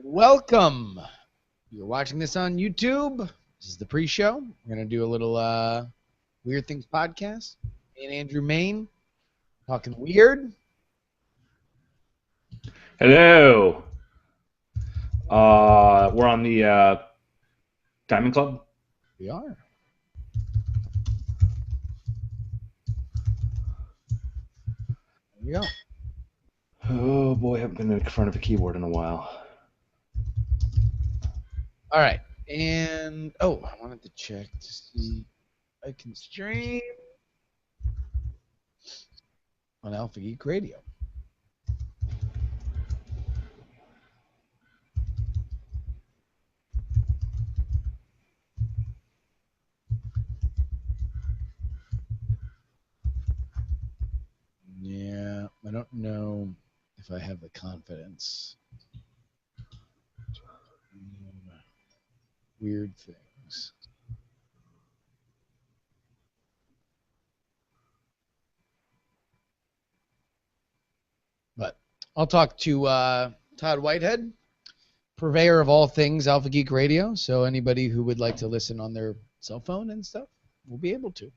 Welcome. You're watching this on YouTube. This is the pre-show. We're going to do a little Weird Things podcast. Me and Andrew Main talking weird. Hello. We're on the Diamond Club. We are. There we go. Oh boy, I haven't been in front of a keyboard in a while. All right. And, I wanted to check to see if I can stream on Alpha Geek Radio. Yeah, I don't know if I have the confidence. Weird things. But I'll talk to Todd Whitehead, purveyor of all things Alpha Geek Radio. So anybody who would like to listen on their cell phone and stuff will be able to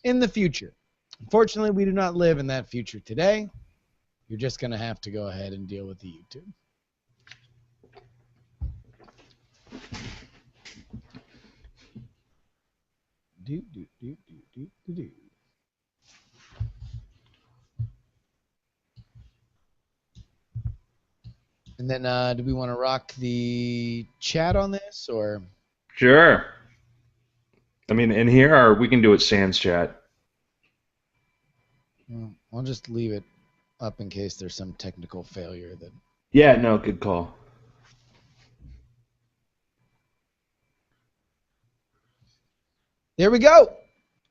in the future. Unfortunately, we do not live in that future today. You're just going to have to go ahead and deal with the YouTube. Do. And then, do we want to rock the chat on this, or? Sure. I mean, in here, or we can do it sans chat. Well, I'll just leave it up in case there's some technical failure. Yeah, no, good call. There we go.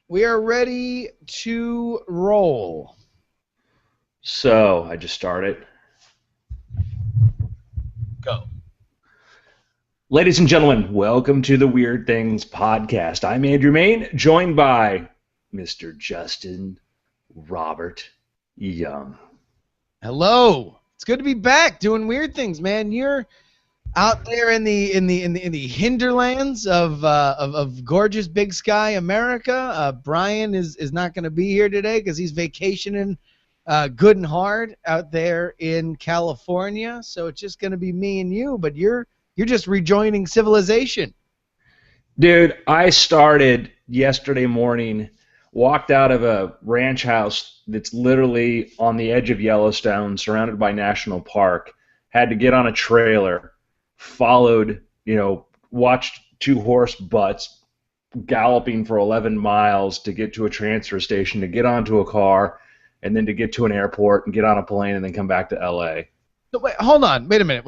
We are ready to roll. So, I just started. Go. Ladies and gentlemen, welcome to the Weird Things podcast. I'm Andrew Main, joined by Mr. Justin Robert Young. Hello. It's good to be back doing weird things, man. You're out there in the hinterlands of gorgeous Big Sky America. Brian is not going to be here today because he's vacationing good and hard out there in California. So it's just going to be me and you. But you're just rejoining civilization. Dude, I started yesterday morning, walked out of a ranch house that's literally on the edge of Yellowstone, surrounded by National Park, had to get on a trailer, followed, watched two horse butts galloping for 11 miles to get to a transfer station, to get onto a car, and then to get to an airport and get on a plane and then come back to L.A. So wait, hold on. Wait a minute.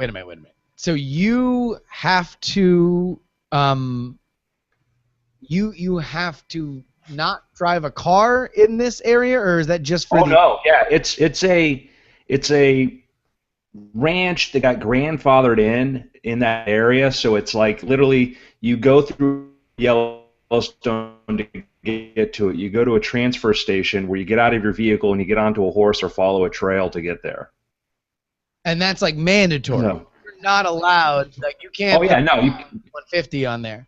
So you have to you have to not drive a car in this area, or is that just for no, yeah, it's a ranch that got grandfathered in that area, so it's like literally you go through Yellowstone to get to it. You go to a transfer station where you get out of your vehicle and you get onto a horse or follow a trail to get there. And that's like mandatory. No. You're not allowed. Like you can't. Oh yeah, no. 150 on there.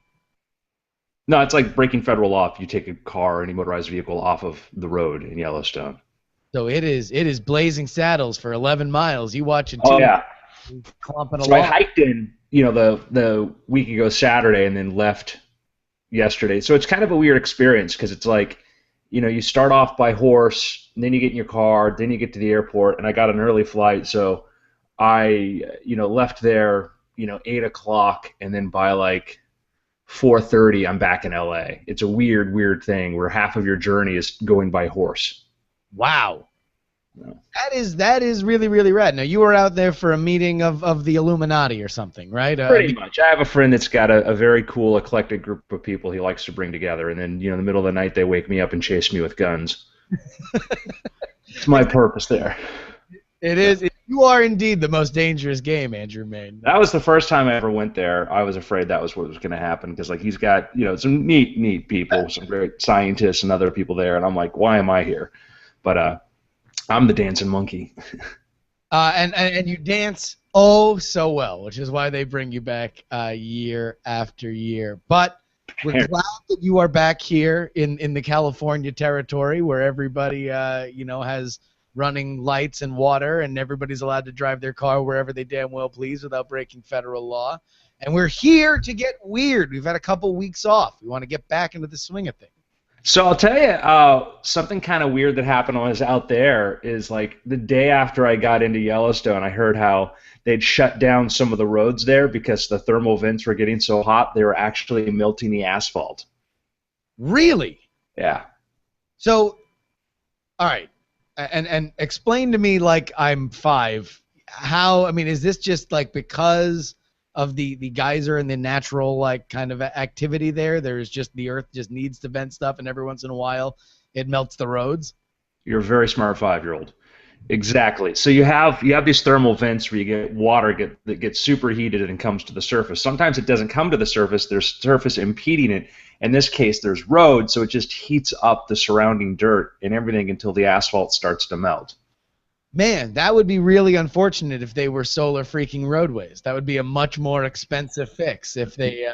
No, it's like breaking federal law if you take a car or any motorized vehicle off of the road in Yellowstone. So it is blazing saddles for 11 miles. You watch it too. Oh yeah. Clumping So along. I hiked in, the week ago Saturday and then left yesterday. So it's kind of a weird experience because it's like, you start off by horse, and then you get in your car, then you get to the airport, and I got an early flight, so I, left there, 8 o'clock, and then by like 4:30, I'm back in LA. It's a weird thing where half of your journey is going by horse. Wow. Yeah. That is really, really rad. Now, you were out there for a meeting of the Illuminati or something, right? Pretty much. I have a friend that's got a very cool, eclectic group of people he likes to bring together, and then, in the middle of the night, they wake me up and chase me with guns. It's my purpose there. It is. You are indeed the most dangerous game, Andrew Main. That was the first time I ever went there. I was afraid that was what was going to happen because, he's got, some neat people, some great scientists and other people there, and I'm like, why am I here? But I'm the dancing monkey. And you dance oh so well, which is why they bring you back year after year. But we're glad that you are back here in the California territory where everybody has running lights and water, and everybody's allowed to drive their car wherever they damn well please without breaking federal law. And we're here to get weird. We've had a couple weeks off. We want to get back into the swing of things. So I'll tell you, something kind of weird that happened when I was out there is like the day after I got into Yellowstone, I heard how they'd shut down some of the roads there because the thermal vents were getting so hot they were actually melting the asphalt. Really? Yeah. So, all right, and explain to me like I'm 5. How? I mean, is this just like because of the geyser and the natural like kind of activity there? There's just the earth just needs to vent stuff, and every once in a while it melts the roads. You're a very smart 5-year-old. Exactly. So you have these thermal vents where you get water that gets superheated and comes to the surface. Sometimes it doesn't come to the surface. There's surface impeding it. In this case, there's road, so it just heats up the surrounding dirt and everything until the asphalt starts to melt. Man, that would be really unfortunate if they were solar freaking roadways. That would be a much more expensive fix if they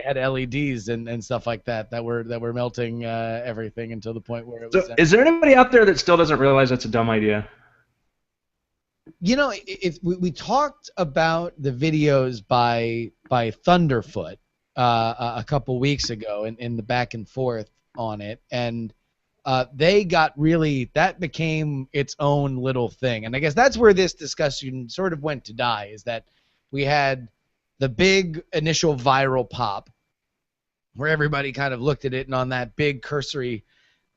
had LEDs and stuff like that were melting everything until the point where it was. So is there anybody out there that still doesn't realize that's a dumb idea? You know, if we talked about the videos by Thunderfoot a couple weeks ago in the back and forth on it, and they got really, that became its own little thing. And I guess that's where this discussion sort of went to die, is that we had the big initial viral pop where everybody kind of looked at it, and on that big cursory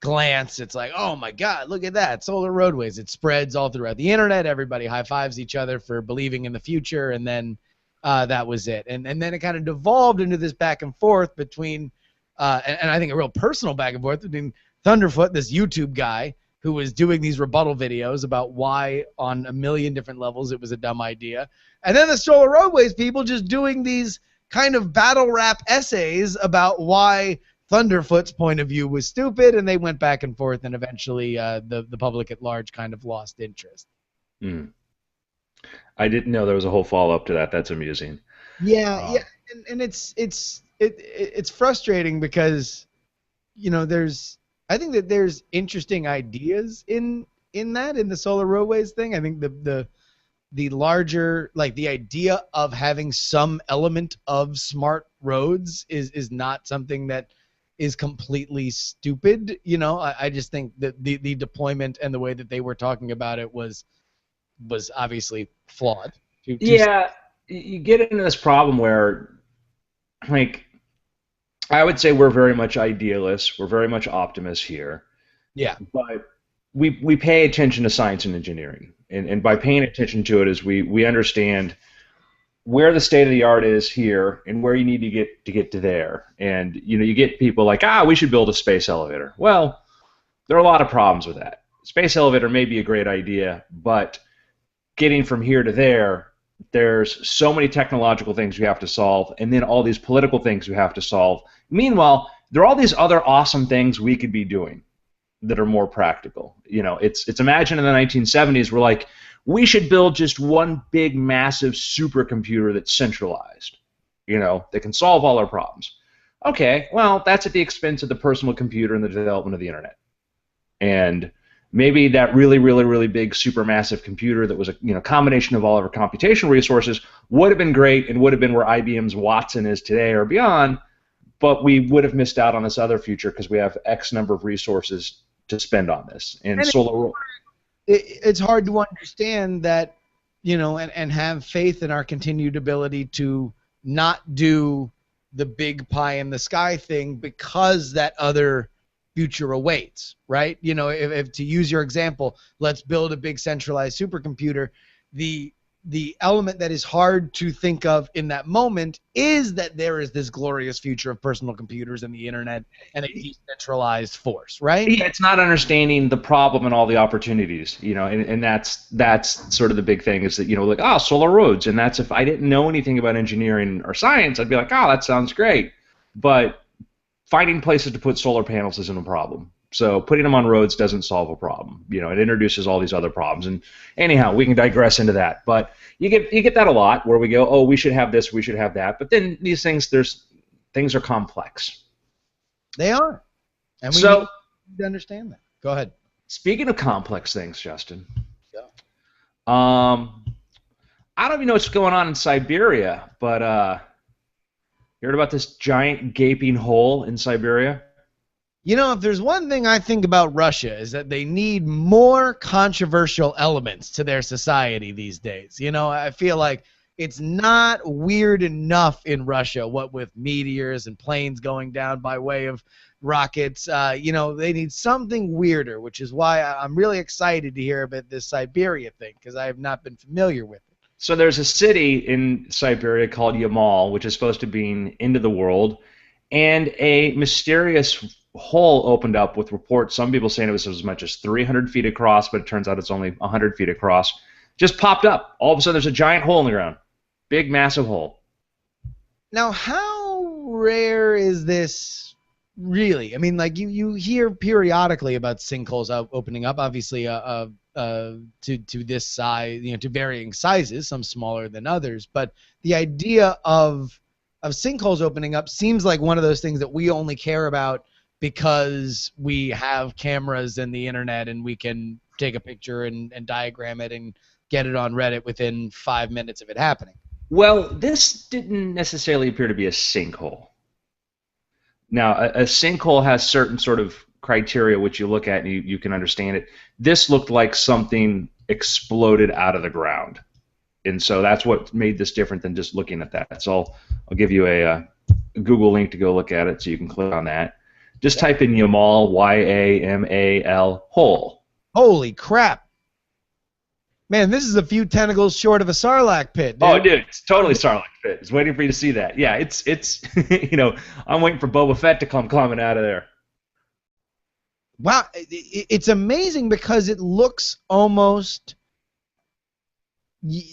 glance, it's like, oh my God, look at that, solar roadways. It spreads all throughout the internet. Everybody high fives each other for believing in the future, and then that was it. And then it kind of devolved into this back and forth between, and I think a real personal back and forth between Thunderfoot, this YouTube guy who was doing these rebuttal videos about why on a million different levels it was a dumb idea, and then the solar roadways people just doing these kind of battle rap essays about why Thunderfoot's point of view was stupid, and they went back and forth, and eventually the public at large kind of lost interest. I didn't know there was a whole follow-up to that. That's amusing. Yeah, and it's frustrating because, you know, I think that there's interesting ideas in the solar roadways thing. I think the larger, like, the idea of having some element of smart roads is not something that is completely stupid. You know, I just think that the deployment and the way that they were talking about it was obviously flawed. Yeah, you get into this problem where, like, I would say we're very much idealists. We're very much optimists here. Yeah. But we pay attention to science and engineering. And by paying attention to it is we understand where the state of the art is here and where you need to get to there. And, you know, you get people like, we should build a space elevator. Well, there are a lot of problems with that. Space elevator may be a great idea, but getting from here to there, there's so many technological things we have to solve, and then all these political things we have to solve. Meanwhile, there are all these other awesome things we could be doing that are more practical. You know, it's imagine in the 1970s, we're like, we should build just one big, massive supercomputer that's centralized, you know, that can solve all our problems. Okay, well, that's at the expense of the personal computer and the development of the internet. And maybe that really, really, really big, supermassive computer that was a combination of all of our computational resources would have been great and would have been where IBM's Watson is today or beyond, but we would have missed out on this other future because we have X number of resources to spend on this. And solar. It's hard to understand that, you know, and have faith in our continued ability to not do the big pie in the sky thing because that other future awaits, right? You know, if to use your example, let's build a big centralized supercomputer, the element that is hard to think of in that moment is that there is this glorious future of personal computers and the internet and a decentralized force, right? Yeah, it's not understanding the problem and all the opportunities, you know, and that's sort of the big thing is that, you know, like, solar roads, and that's if I didn't know anything about engineering or science, I'd be like, that sounds great, but finding places to put solar panels isn't a problem. So putting them on roads doesn't solve a problem. You know, it introduces all these other problems. And anyhow, we can digress into that. But you get that a lot where we go, oh, we should have this, we should have that. But then these things, things are complex. They are, and we So need to understand that. Go ahead. speaking of complex things, Justin, Yeah. I don't even know what's going on in Siberia, but you heard about this giant gaping hole in Siberia? You know, if there's one thing I think about Russia is that they need more controversial elements to their society these days. You know, I feel like it's not weird enough in Russia, what with meteors and planes going down by way of rockets. You know, they need something weirder, which is why I'm really excited to hear about this Siberia thing, because I have not been familiar with it. So there's a city in Siberia called Yamal, which is supposed to be into the world, and a mysterious hole opened up with reports, some people saying it was as much as 300 feet across, but it turns out it's only 100 feet across, just popped up. All of a sudden there's a giant hole in the ground. Big, massive hole. Now, how rare is this really? I mean, like you hear periodically about sinkholes opening up, obviously to this size, you know, to varying sizes, some smaller than others, but the idea of sinkholes opening up seems like one of those things that we only care about because we have cameras and the internet and we can take a picture and diagram it and get it on Reddit within 5 minutes of it happening. Well, this didn't necessarily appear to be a sinkhole. Now, a sinkhole has certain sort of criteria which you look at and you can understand it. This looked like something exploded out of the ground. And so that's what made this different than just looking at that. So I'll give you a Google link to go look at it so you can click on that. Just type in Yamal, Y-A-M-A-L, hole. Holy crap. Man, this is a few tentacles short of a Sarlacc pit, dude. Oh, dude, it's totally Sarlacc pit. It's waiting for you to see that. Yeah, it's you know, I'm waiting for Boba Fett to come climbing out of there. Wow, it's amazing because it looks almost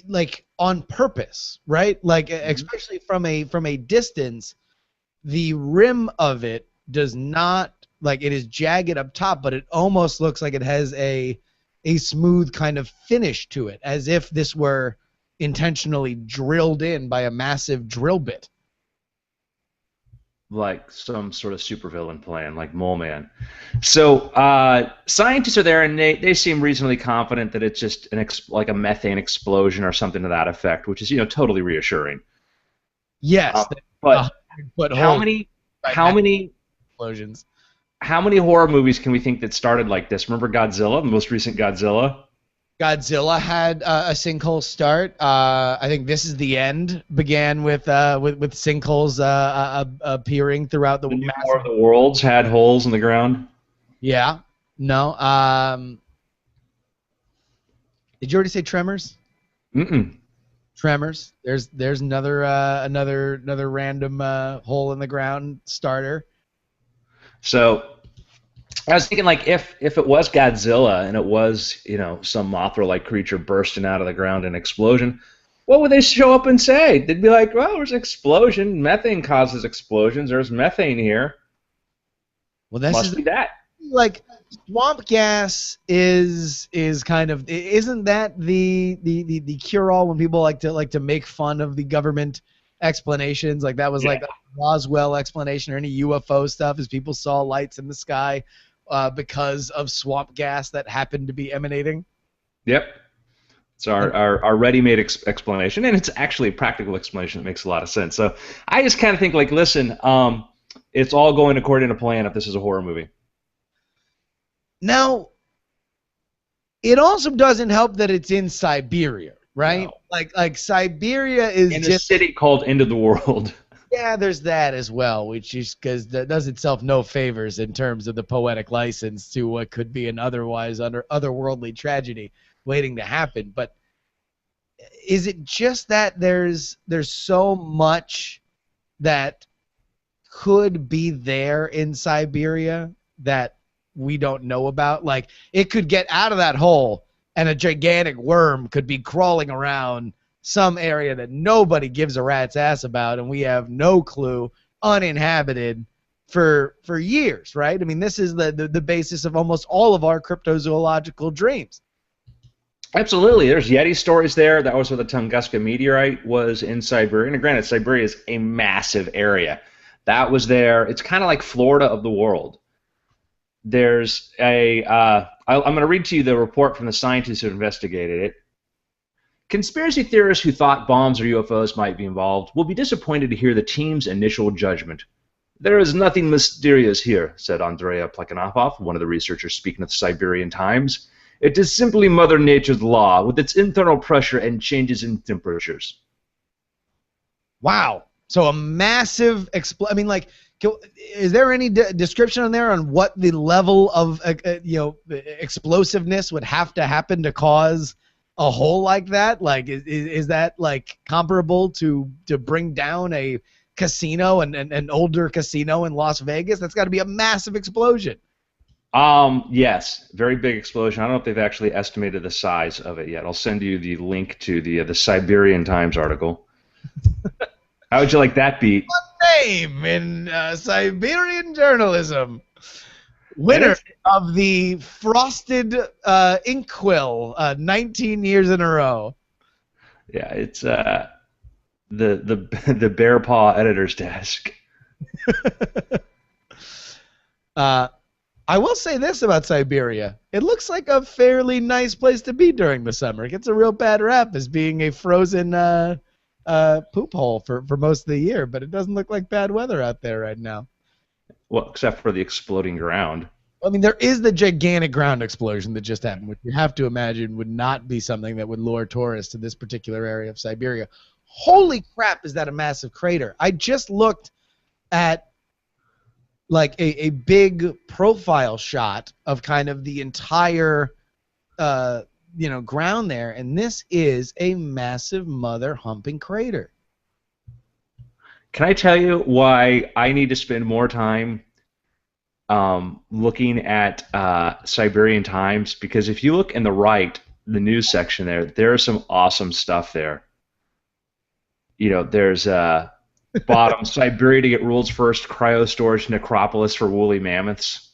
like on purpose, right? Like especially from a distance, the rim of it does not, like, it is jagged up top, but it almost looks like it has a smooth kind of finish to it, as if this were intentionally drilled in by a massive drill bit. Like some sort of supervillain plan, like Mole Man. So scientists are there, and they seem reasonably confident that it's just like a methane explosion or something to that effect, which is, you know, totally reassuring. Yes, but how many explosions? How many horror movies can we think that started like this? Remember Godzilla, the most recent Godzilla? Godzilla had a sinkhole start. I think This Is the End began with sinkholes appearing throughout the New War of the Worlds had holes in the ground. Yeah. No. Did you already say Tremors? Mm-mm. Tremors. There's another random hole in the ground starter. So I was thinking, like, if it was Godzilla and it was, you know, some Mothra-like creature bursting out of the ground in an explosion, what would they show up and say? They'd be like, well, there's an explosion. Methane causes explosions. There's methane here. Well, this Must be that. Like, swamp gas is kind of, isn't that the cure-all when people like to make fun of the government explanations? Like, that was like a Roswell explanation or any UFO stuff, is people saw lights in the sky because of swamp gas that happened to be emanating. Yep. It's our ready-made explanation, and it's actually a practical explanation that makes a lot of sense. So I just kind of think, like, listen, it's all going according to plan if this is a horror movie. Now, it also doesn't help that it's in Siberia, right? No. Like Siberia is in just a city called End of the World. Yeah, there's that as well, which is because that does itself no favors in terms of the poetic license to what could be an otherwise otherworldly tragedy waiting to happen. But is it just that there's so much that could be there in Siberia that we don't know about? Like, it could get out of that hole and a gigantic worm could be crawling around some area that nobody gives a rat's ass about, and we have no clue, uninhabited, for years, right? I mean, this is the basis of almost all of our cryptozoological dreams. Absolutely. There's Yeti stories there. That was where the Tunguska meteorite was in Siberia. And granted, Siberia is a massive area. That was there. It's kind of like Florida of the world. There's I'm going to read to you the report from the scientists who investigated it. Conspiracy theorists who thought bombs or UFOs might be involved will be disappointed to hear the team's initial judgment. There is nothing mysterious here, said Andrea Plekhanov, one of the researchers speaking at the Siberian Times. It is simply Mother Nature's law with its internal pressure and changes in temperatures. Wow. So a massive I mean, like, is there any description on there on what the level of explosiveness would have to happen to cause a hole like that? Like, is that like comparable to bring down a casino and an older casino in Las Vegas? That's got to be a massive explosion. Yes, very big explosion. I don't know if they've actually estimated the size of it yet. I'll send you the link to the Siberian Times article. How would you like that beat? What name in Siberian journalism? Winner of the Frosted Inkwell 19 years in a row. Yeah, it's the Bear Paw editor's desk. I will say this about Siberia. It looks like a fairly nice place to be during the summer. It gets a real bad rap as being a frozen poop hole for most of the year, but it doesn't look like bad weather out there right now. Well, except for the exploding ground. I mean, there is the gigantic ground explosion that just happened, which you have to imagine would not be something that would lure tourists to this particular area of Siberia. Holy crap, is that a massive crater? I just looked at like a big profile shot of kind of the entire ground there, and this is a massive mother humping crater. Can I tell you why I need to spend more time looking at Siberian Times? Because if you look in the right, the news section there is some awesome stuff there. You know, there's bottom Siberia to get world's first cryo storage necropolis for woolly mammoths.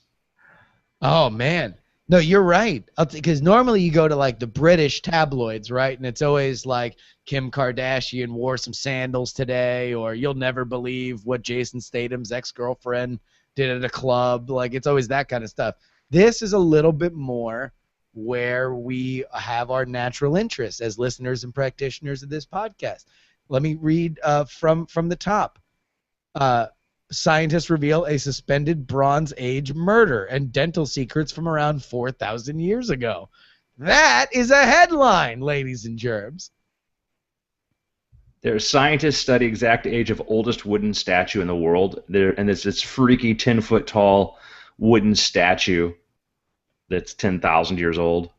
Oh man, no, you're right. Because normally you go to like the British tabloids, right? And it's always like Kim Kardashian wore some sandals today, or you'll never believe what Jason Statham's ex-girlfriend did at a club. Like, it's always that kind of stuff. This is a little bit more where we have our natural interests as listeners and practitioners of this podcast. Let me read from the top. Scientists reveal a suspended Bronze Age murder and dental secrets from around 4,000 years ago. That is a headline, ladies and germs. There's scientists study exact age of oldest wooden statue in the world. And there's this freaky 10-foot tall wooden statue that's 10,000 years old.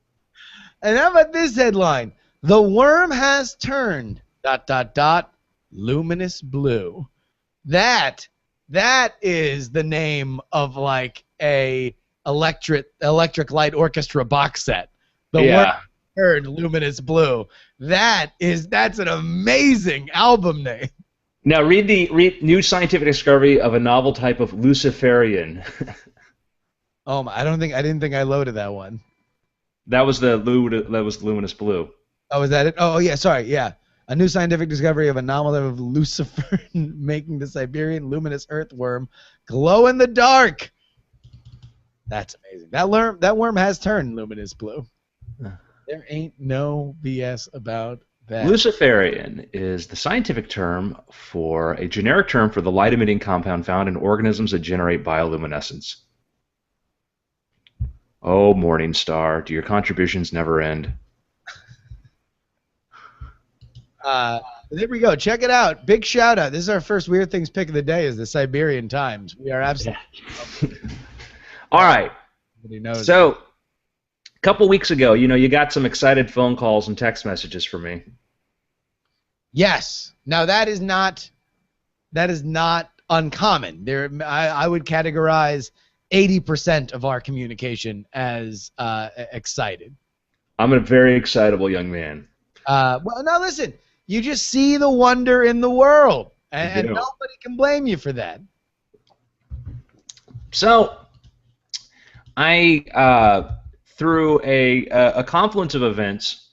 And how about this headline? The worm has turned ... luminous blue. That is the name of like a electric light orchestra box set. The worm turned luminous blue. That's an amazing album name. Now read new scientific discovery of a novel type of Luciferian. Oh my, I didn't think I loaded that one. That was luminous blue. Oh, is that it? Oh yeah, sorry, yeah. A new scientific discovery of a novel type of Lucifer making the Siberian luminous earthworm glow in the dark. That's amazing. That worm has turned luminous blue. There ain't no BS about that. Luciferian is the scientific term for a generic term for the light-emitting compound found in organisms that generate bioluminescence. Oh, morning star, do your contributions never end? There we go. Check it out. Big shout out. This is our first Weird Things pick of the day. Is the Siberian Times. We are absolutely. All right. Knows. So, a couple weeks ago, you got some excited phone calls and text messages from me. Yes. Now that is not uncommon. I would categorize 80% of our communication as excited. I'm a very excitable young man. Well, now listen. You just see the wonder in the world, and nobody can blame you for that. So I, through a confluence of events,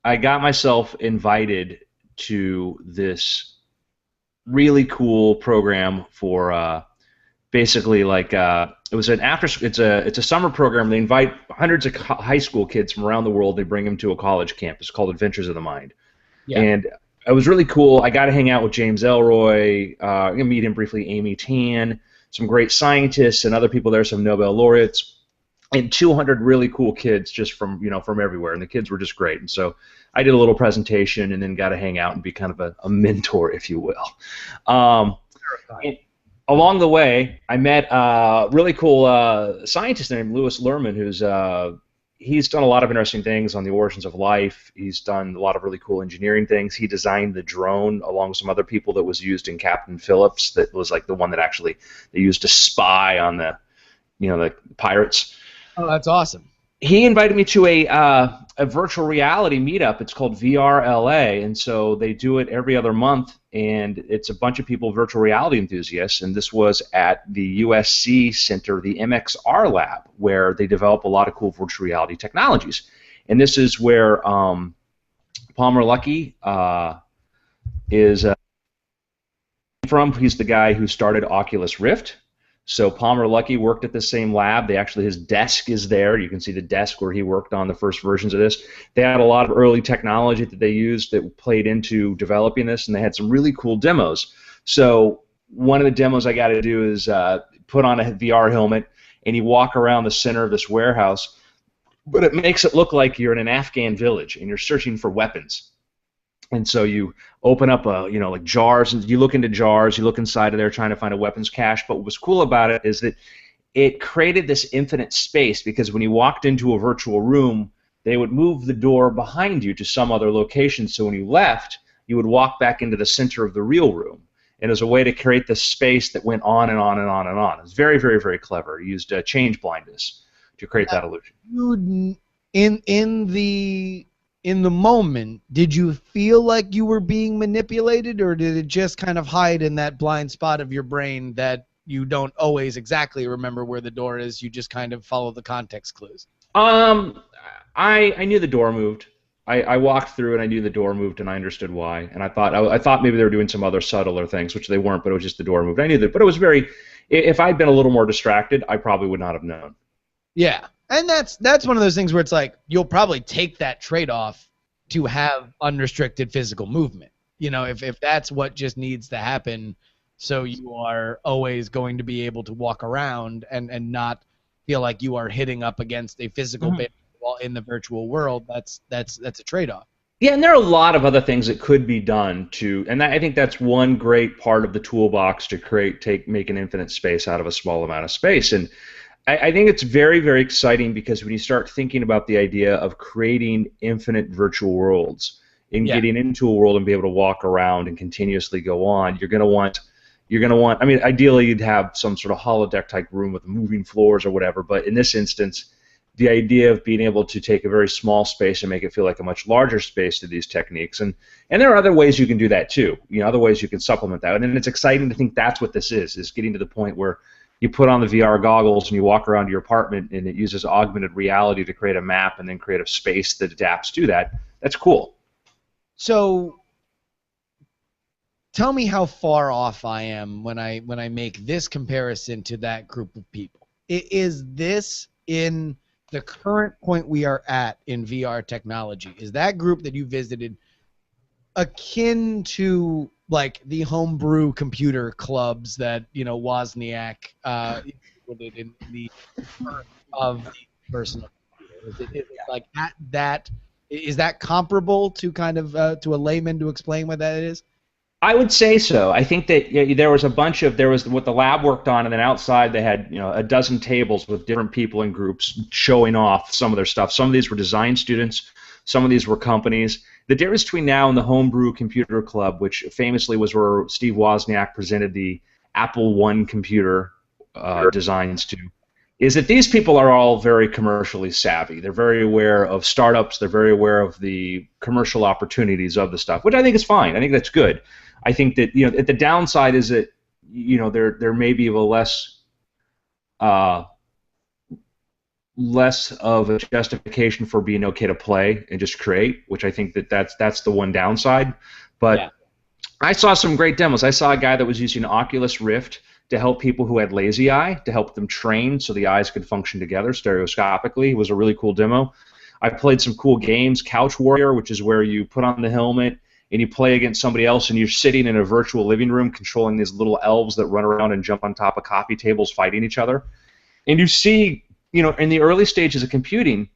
I got myself invited to this really cool program for basically like it was an after it's a summer program. They invite hundreds of high school kids from around the world. They bring them to a college campus called Adventures of the Mind, Yeah. and it was really cool. I got to hang out with James Elroy. I'm gonna meet him briefly. Amy Tan, some great scientists and other people there, some Nobel laureates, and 200 really cool kids just from from everywhere. And the kids were just great. And so I did a little presentation and then got to hang out and be kind of a mentor, if you will. And along the way, I met a really cool scientist named Lerman, who's he's done a lot of interesting things on the origins of life. He's done a lot of really cool engineering things. He designed the drone along with some other people that was used in Captain Phillips. That was like the one that actually they used to spy on the the pirates. Oh, that's awesome. He invited me to a virtual reality meetup. It's called VRLA, and so they do it every other month, and it's a bunch of people, virtual reality enthusiasts, and this was at the USC Center, the MXR Lab, where they develop a lot of cool virtual reality technologies. And this is where Palmer Luckey is from. He's the guy who started Oculus Rift. So Palmer Luckey worked at the same lab. His desk is there. You can see the desk where he worked on the first versions of this. They had a lot of early technology that they used that played into developing this, and they had some really cool demos. So one of the demos I got to do is put on a VR helmet, and you walk around the center of this warehouse, but it makes it look like you're in an Afghan village, and you're searching for weapons. And so you open up like jars, and you look into jars, you look inside of there trying to find a weapons cache. But what was cool about it is that it created this infinite space, because when you walked into a virtual room, they would move the door behind you to some other location. So when you left, you would walk back into the center of the real room. And it was a way to create this space that went on and on and on and on. It was very, very, very clever. It used change blindness to create that illusion. In the moment, did you feel like you were being manipulated, or did it just kind of hide in that blind spot of your brain that you don't always exactly remember where the door is? You just kind of follow the context clues. I knew the door moved. I walked through and I knew the door moved, and I understood why. And I thought maybe they were doing some other subtler things, which they weren't, but it was just the door moved. I knew that, but it was very. If I'd been a little more distracted, I probably would not have known. Yeah. And that's one of those things where it's like you'll probably take that trade-off to have unrestricted physical movement. If that's what just needs to happen, so you are always going to be able to walk around and not feel like you are hitting up against a physical barrier while in the virtual world. That's a trade-off. Yeah, and there are a lot of other things that could be done and I think that's one great part of the toolbox to make an infinite space out of a small amount of space. And I think it's very, very exciting, because when you start thinking about the idea of creating infinite virtual worlds and getting into a world and be able to walk around and continuously go on, you're going to want. I mean, ideally you'd have some sort of holodeck type room with moving floors or whatever. But in this instance, the idea of being able to take a very small space and make it feel like a much larger space to these techniques, and there are other ways you can do that too. Other ways you can supplement that, and it's exciting to think that's what this is getting to the point where you put on the VR goggles and you walk around your apartment, and it uses augmented reality to create a map and then create a space that adapts to that. That's cool. So tell me how far off I am when I make this comparison to that group of people. Is this, in the current point we are at in VR technology, is that group that you visited akin to like the homebrew computer clubs that Wozniak did in the birth of the personal computer? Is it like that? Is that comparable to kind of to a layman to explain what that is? I would say so. I think that there was what the lab worked on, and then outside they had a dozen tables with different people in groups showing off some of their stuff. Some of these were design students, some of these were companies. The difference between now and the Homebrew Computer Club, which famously was where Steve Wozniak presented the Apple I computer designs to, is that these people are all very commercially savvy. They're very aware of startups. They're very aware of the commercial opportunities of the stuff, which I think is fine. I think that's good. I think that the downside is that there may be a less uh, less of a justification for being okay to play and just create, which I think that's the one downside. Yeah. But I saw some great demos. I saw a guy that was using Oculus Rift to help people who had lazy eye, to help them train so the eyes could function together stereoscopically. It was a really cool demo. I played some cool games, Couch Warrior, which is where you put on the helmet and you play against somebody else, and you're sitting in a virtual living room controlling these little elves that run around and jump on top of coffee tables fighting each other. And you see, in the early stages of computing,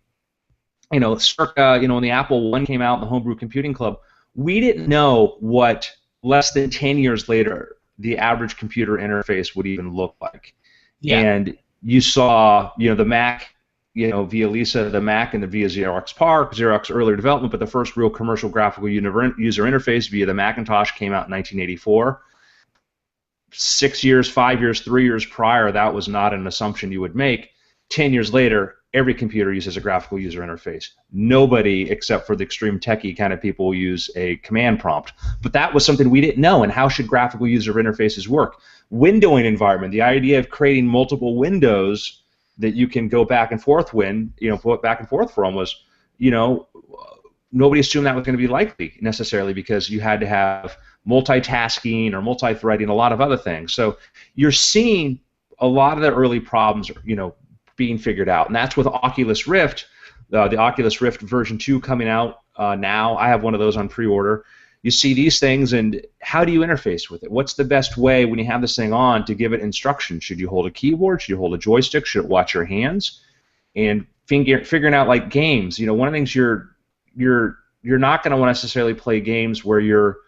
circa, when the Apple I came out in the Homebrew Computing Club, we didn't know what less than 10 years later the average computer interface would even look like. Yeah. And you saw, the Mac, via Lisa, the Mac, and via Xerox PARC, Xerox earlier development, but the first real commercial graphical user interface via the Macintosh came out in 1984. 6 years, 5 years, 3 years prior, that was not an assumption you would make. 10 years later, every computer uses a graphical user interface. Nobody, except for the extreme techie kind of people, use a command prompt. But that was something we didn't know, and how should graphical user interfaces work? Windowing environment, the idea of creating multiple windows that you can go back and forth back and forth from was, nobody assumed that was going to be likely necessarily, because you had to have multitasking or multi-threading, a lot of other things. So you're seeing a lot of the early problems, being figured out, and that's with Oculus Rift. The Oculus Rift version 2 coming out now. I have one of those on pre-order. You see these things, and how do you interface with it? What's the best way when you have this thing on to give it instruction? Should you hold a keyboard? Should you hold a joystick? Should it watch your hands? And figuring out like games. One of the things you're not going to necessarily play games where you're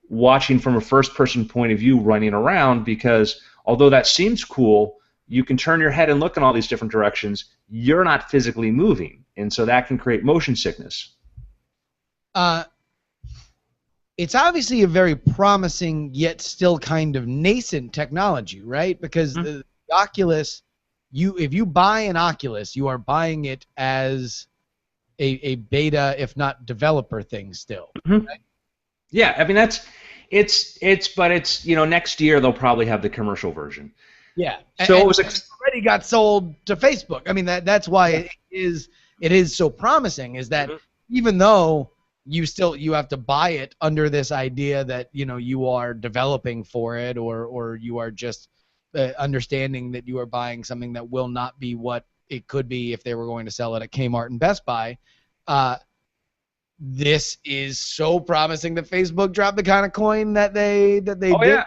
watching from a first-person point of view running around, because although that seems cool, you can turn your head and look in all these different directions. You're not physically moving, and so that can create motion sickness. It's obviously a very promising yet still kind of nascent technology, right? Because the Oculus, if you buy an Oculus, you are buying it as a beta, if not developer thing still. Mm-hmm. Right? Yeah, I mean but it's next year they'll probably have the commercial version. Yeah. So and it was already got sold to Facebook. I mean that's why it is so promising, is that even though you have to buy it under this idea that you are developing for it, or you are just understanding that you are buying something that will not be what it could be if they were going to sell it at Kmart and Best Buy. This is so promising that Facebook dropped the kind of coin that they did. Yeah.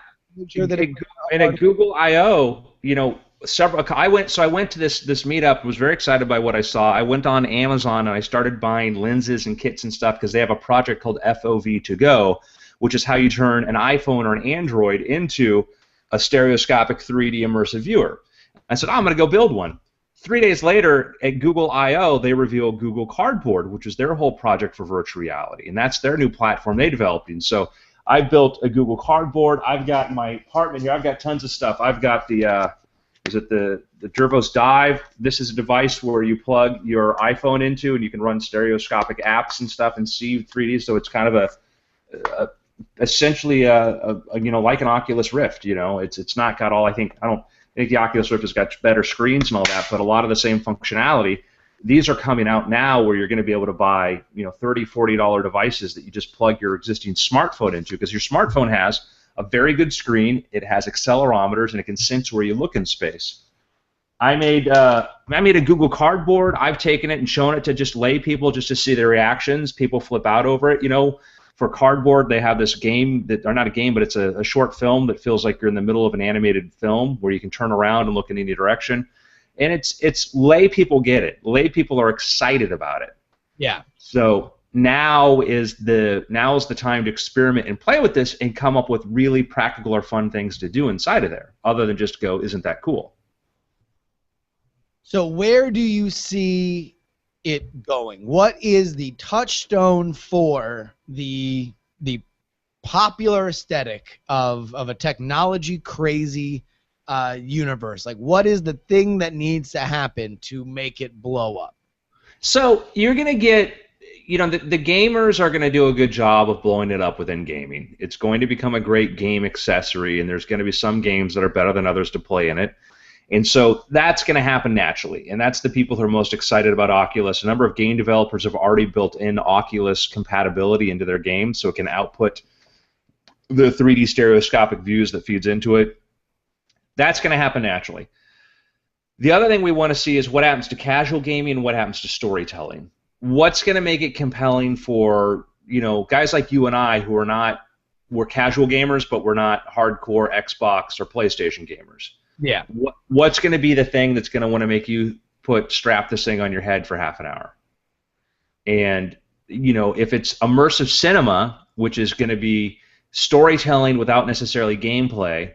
Sure that at Google I/O, I went to this meetup, was very excited by what I saw. I went on Amazon and I started buying lenses and kits and stuff, because they have a project called FOV2Go, which is how you turn an iPhone or an Android into a stereoscopic 3D immersive viewer. I said, I'm going to go build one. 3 days later, at Google I/O, they revealed Google Cardboard, which is their whole project for virtual reality, and that's their new platform they developed. And so I built a Google Cardboard. I've got in my apartment here, I've got tons of stuff. I've got the Dervos Dive. This is a device where you plug your iPhone into, and you can run stereoscopic apps and stuff and see 3D. So it's kind of essentially like an Oculus Rift. It's not got all. I don't think the Oculus Rift has got better screens and all that, but a lot of the same functionality. These are coming out now where you're going to be able to buy $30, $40 devices that you just plug your existing smartphone into, because your smartphone has a very good screen, it has accelerometers, and it can sense where you look in space. I made a Google Cardboard. I've taken it and shown it to just lay people just to see their reactions. People flip out over it. For Cardboard, they have this game or not a game, but it's a short film that feels like you're in the middle of an animated film where you can turn around and look in any direction. And it's lay people get it. Lay people are excited about it. Yeah. So now is the time to experiment and play with this and come up with really practical or fun things to do inside of there, other than just go, isn't that cool? So where do you see it going? What is the touchstone for the popular aesthetic of a technology crazy universe? Like, what is the thing that needs to happen to make it blow up? So you're going to get, the gamers are going to do a good job of blowing it up within gaming. It's going to become a great game accessory, and there's going to be some games that are better than others to play in it. And so that's going to happen naturally, and that's the people who are most excited about Oculus. A number of game developers have already built in Oculus compatibility into their game, so it can output the 3D stereoscopic views that feeds into it. That's going to happen naturally. The other thing we want to see is what happens to casual gaming and what happens to storytelling. What's going to make it compelling for, guys like you and I who are not, we're casual gamers, but we're not hardcore Xbox or PlayStation gamers. Yeah. What's going to be the thing that's going to want to make you strap this thing on your head for half an hour? And, if it's immersive cinema, which is going to be storytelling without necessarily gameplay,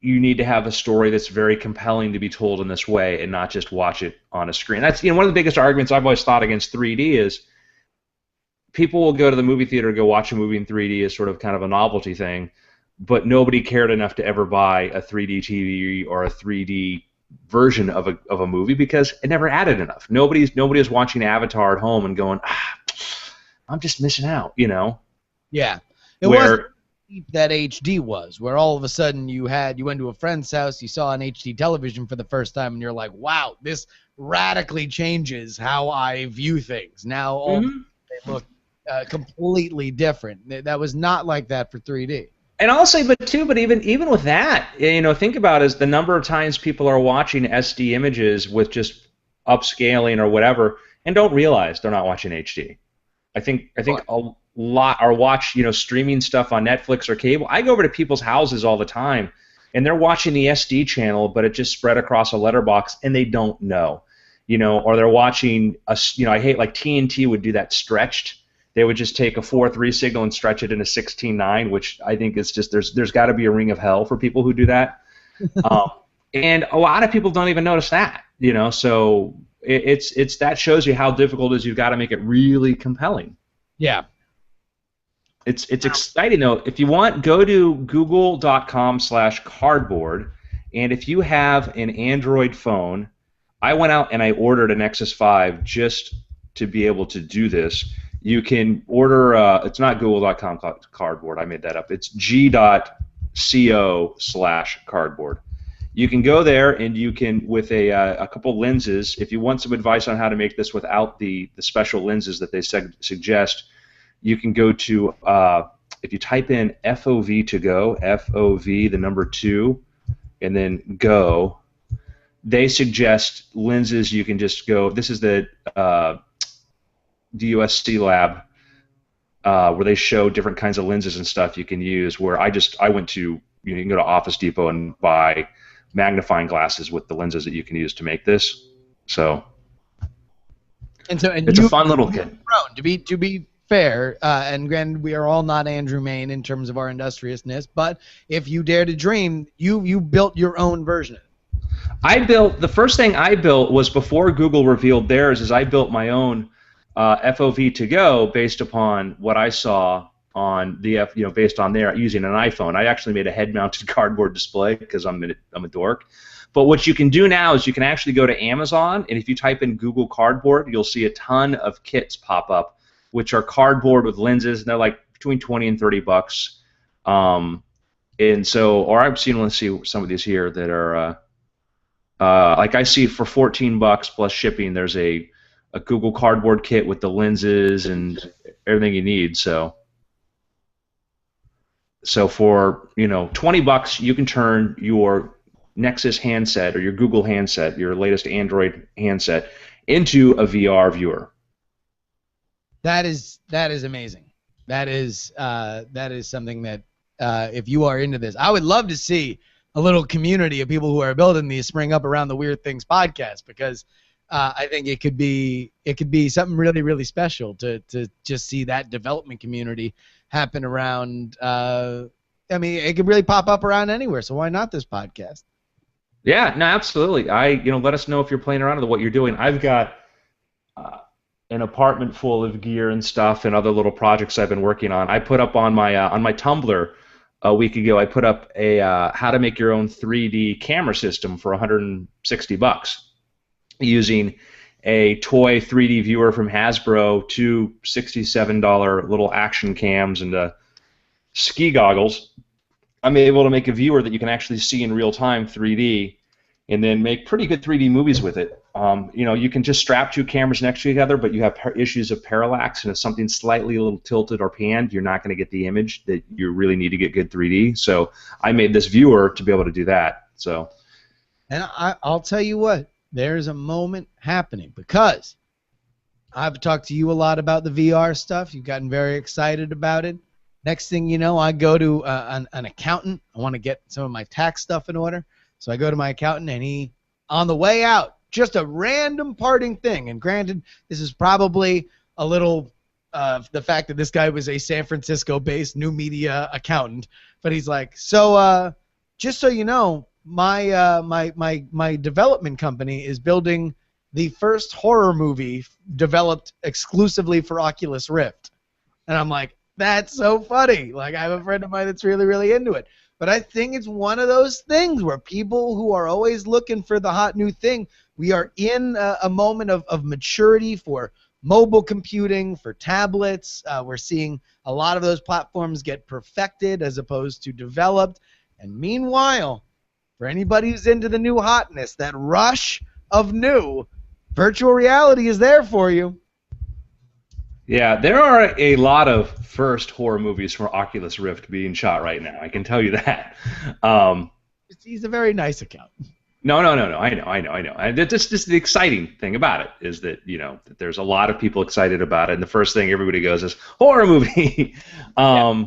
you need to have a story that's very compelling to be told in this way and not just watch it on a screen. That's one of the biggest arguments I've always thought against 3D is people will go to the movie theater to go watch a movie in 3D as sort of kind of a novelty thing, but nobody cared enough to ever buy a 3D TV or a 3D version of a movie because it never added enough. Nobody is watching Avatar at home and going, I'm just missing out, Yeah. It wasn't that HD was, where all of a sudden you went to a friend's house, you saw an HD television for the first time, and you're like, wow, this radically changes how I view things. Now all they look completely different. That was not like that for 3D. And I'll say, but even with that, think about is the number of times people are watching SD images with just upscaling or whatever, and don't realize they're not watching HD. I think a lot or watch streaming stuff on Netflix or cable. I go over to people's houses all the time, and they're watching the SD channel, but it just spread across a letterbox, and they don't know, or they're watching I hate like TNT would do that stretched. They would just take a 4:3 signal and stretch it into 16:9, which I think is just there's got to be a ring of hell for people who do that, and a lot of people don't even notice that, So it's that shows you how difficult it is. You've got to make it really compelling. Yeah. It's exciting though. If you want, go to google.com/cardboard, and if you have an Android phone, I went out and I ordered a Nexus 5 just to be able to do this. You can order. It's not google.com/cardboard. I made that up. It's g.co/cardboard. You can go there and you can, with a couple lenses, if you want some advice on how to make this without the special lenses that they suggest, you can go to, if you type in FOV to go, FOV, the number 2, and then go, they suggest lenses you can just go, this is the DUSC lab, where they show different kinds of lenses and stuff you can use, where I went to, you can go to Office Depot and buy magnifying glasses with the lenses that you can use to make this. So it's a fun little kit. To be fair, and granted, we are all not Andrew Main in terms of our industriousness, but if you dare to dream, you built your own version. The first thing I built was before Google revealed theirs. Is I built my own FOV to go based upon what I saw on the based on there using an iPhone. I actually made a head-mounted cardboard display because I'm a dork. But what you can do now is you can actually go to Amazon, and if you type in Google Cardboard, you'll see a ton of kits pop up, which are cardboard with lenses, and they're like between $20 and $30. And so, or I've seen, let's see some of these here that are like I see for $14 plus shipping. There's a Google Cardboard kit with the lenses and everything you need. So for $20, you can turn your Nexus handset or your Google handset, your latest Android handset, into a VR viewer. That is amazing. That is something that if you are into this, I would love to see a little community of people who are building these spring up around the Weird Things podcast, because I think it could be something really, really special to just see that development community happen around. I mean, it could really pop up around anywhere. So why not this podcast? Yeah, no, absolutely. Let us know if you're playing around with what you're doing. I've got an apartment full of gear and stuff and other little projects I've been working on. I put up on my Tumblr a week ago. I put up a how to make your own 3D camera system for $160, using a toy 3D viewer from Hasbro, 2 $67 little action cams, and ski goggles. I'm able to make a viewer that you can actually see in real time 3D, and then make pretty good 3D movies with it. You can just strap two cameras next to each other, but you have issues of parallax, and if something's slightly a little tilted or panned, you're not going to get the image that you really need to get good 3D. So I made this viewer to be able to do that. So, And I'll tell you what, there's a moment happening because I've talked to you a lot about the VR stuff. You've gotten very excited about it. Next thing you know, I go to an accountant. I want to get some of my tax stuff in order. So I go to my accountant, and he, on the way out, just a random parting thing. And granted, this is probably a little the fact that this guy was a San Francisco-based new media accountant. But he's like, so just so you know, my development company is building the first horror movie developed exclusively for Oculus Rift. And I'm like, that's so funny. Like, I have a friend of mine that's really, really into it. But I think it's one of those things where people who are always looking for the hot new thing, we are in a moment of maturity for mobile computing, for tablets. We're seeing a lot of those platforms get perfected as opposed to developed. And meanwhile, for anybody who's into the new hotness, that rush of new, virtual reality is there for you. yeah, there are a lot of first horror movies for Oculus Rift being shot right now. I can tell you that. He's a very nice account. No. I know. And that's just the exciting thing about it is that that there's a lot of people excited about it, and the first thing everybody goes is horror movie. Yeah.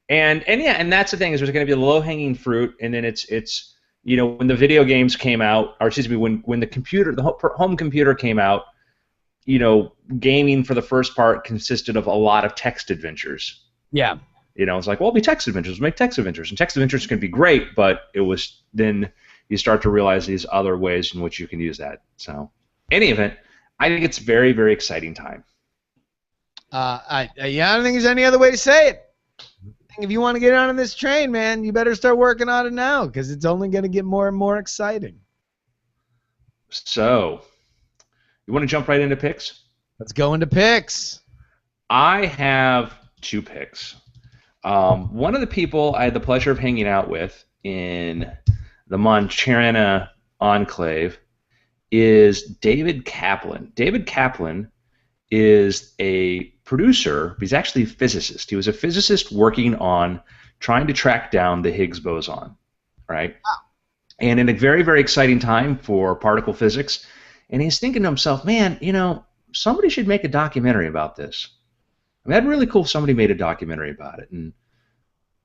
And that's the thing is there's going to be the low-hanging fruit, and then it's when the video games came out, or excuse me, when the home computer came out, gaming for the first part consisted of a lot of text adventures. Yeah. It's like, well, it'll be text adventures. We'll make text adventures. And text adventures can be great, but it was then you start to realize these other ways in which you can use that. So, any event, I think it's a very, very exciting time. I don't think there's any other way to say it. I think if you want to get on this train, man, you better start working on it now because it's only going to get more and more exciting. So, you want to jump right into picks? Let's go into picks. I have two picks. One of the people I had the pleasure of hanging out with in the Montana Enclave is David Kaplan. David Kaplan is a producer, but he's actually a physicist. He was a physicist working on trying to track down the Higgs boson, right? Wow. And in a very, very exciting time for particle physics. And he's thinking to himself, man, somebody should make a documentary about this. I mean, that'd be really cool if somebody made a documentary about it. And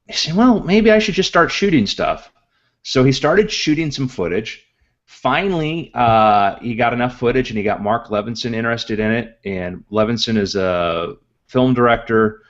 he said, well, maybe I should just start shooting stuff. So he started shooting some footage. Finally, he got enough footage, and he got Mark Levinson interested in it. And Levinson is a film director.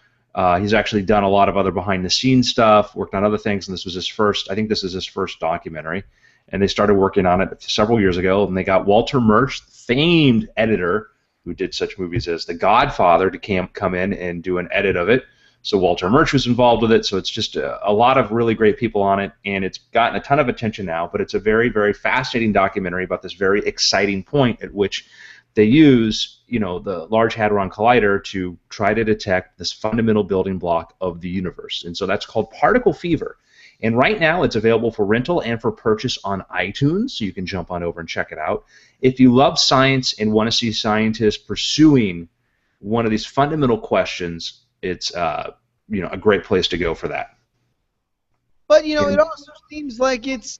He's actually done a lot of other behind-the-scenes stuff, worked on other things, and this was his first. I think this is his first documentary. And they started working on it several years ago, and they got Walter Murch, famed editor, who did such movies as The Godfather, to come in and do an edit of it. So Walter Murch was involved with it, so it's just a lot of really great people on it, and it's gotten a ton of attention now, but it's a very, very fascinating documentary about this very exciting point at which they use, the Large Hadron Collider to try to detect this fundamental building block of the universe. And so that's called Particle Fever. And right now it's available for rental and for purchase on iTunes, so you can jump on over and check it out. If you love science and want to see scientists pursuing one of these fundamental questions, it's a great place to go for that. But it also seems like it's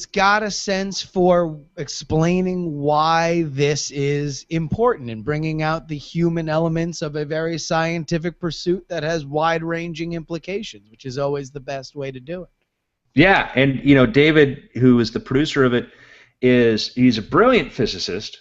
got a sense for explaining why this is important and bringing out the human elements of a very scientific pursuit that has wide-ranging implications, which is always the best way to do it. Yeah, and David, who is the producer of it, he's a brilliant physicist,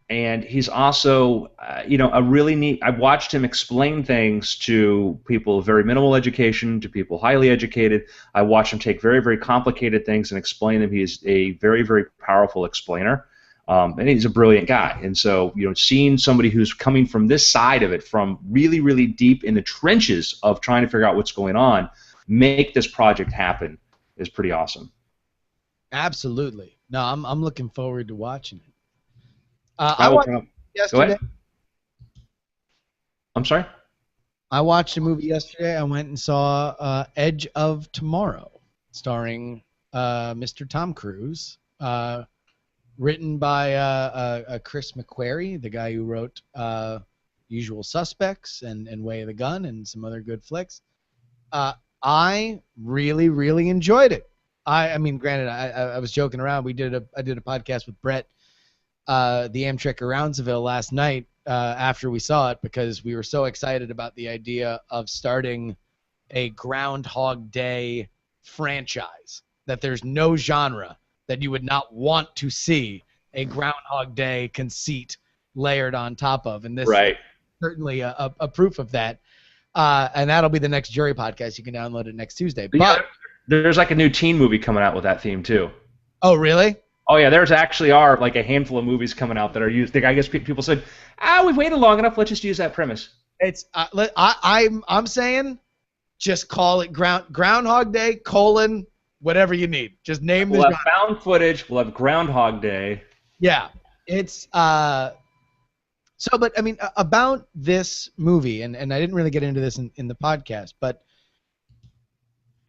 and he's also a really neat. I've watched him explain things to people of very minimal education, to people highly educated. I watched him take very, very complicated things and explain them. He's a very, very powerful explainer, and he's a brilliant guy. And so, seeing somebody who's coming from this side of it, from really, really deep in the trenches of trying to figure out what's going on, make this project happen is pretty awesome. Absolutely. No, I'm looking forward to watching it. I watched it yesterday. Go ahead. I'm sorry? I watched a movie yesterday. I went and saw Edge of Tomorrow, starring Mr. Tom Cruise, written by Chris McQuarrie, the guy who wrote Usual Suspects and Way of the Gun and some other good flicks. I really, really enjoyed it. I mean, granted, I was joking around. I did a podcast with Brett, the Amtrak Roundsville last night after we saw it because we were so excited about the idea of starting a Groundhog Day franchise. That there's no genre that you would not want to see a Groundhog Day conceit layered on top of, and this Right. is certainly a proof of that. And that'll be the next Jury podcast. You can download it next Tuesday. But Yeah, there's like a new teen movie coming out with that theme too. oh, really? Oh yeah, there's actually are like a handful of movies coming out that are used. I guess people said, we've waited long enough. Let's just use that premise. It's I'm saying, just call it Groundhog Day : whatever you need. Just name the We'll genre. have found footage. We'll have Groundhog Day. Yeah, it's so. But I mean, about this movie, and I didn't really get into this in the podcast, but